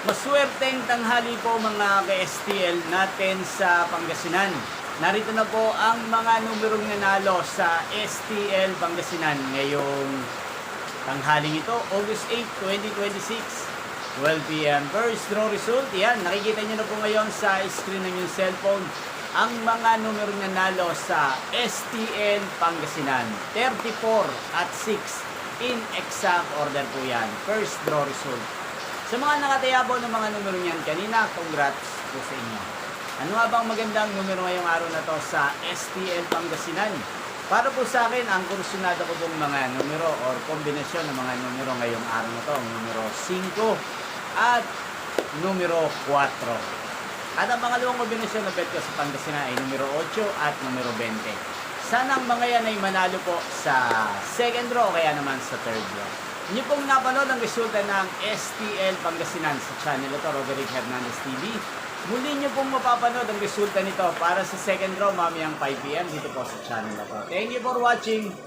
Maswerteng tanghali po mga ka-STL natin sa Pangasinan. Narito na po ang mga numerong nanalo sa STL Pangasinan ngayong tanghaling ito, August 8, 2026, 12 p.m. First draw result, yan, nakikita nyo na po ngayon sa screen ng yung cellphone ang mga numerong nanalo sa STL Pangasinan. 34 at 6 in exact order po yan. First draw result. Sa mga nakatayabo ng mga numero niyan kanina, congrats po sa inyo. Ano nga bang magandang numero ngayong araw na to sa STL Pangasinan? Para po sa akin, ang kursunado ko pong mga numero or kombinasyon ng mga numero ngayong araw na to, numero 5 at numero 4. At ang pangalawang kombinasyon na bet ko sa Pangasinan ay numero 8 at numero 20. Sana ang mga yan ay manalo po sa second draw o kaya naman sa third draw. Inyo pong napanood ang resulta ng STL Pangasinan sa channel ito, Roderick Hernandez TV. Muli nyo pong mapapanood ang resulta nito para sa second draw mamayang 5 p.m. dito po sa channel ito. Thank you for watching.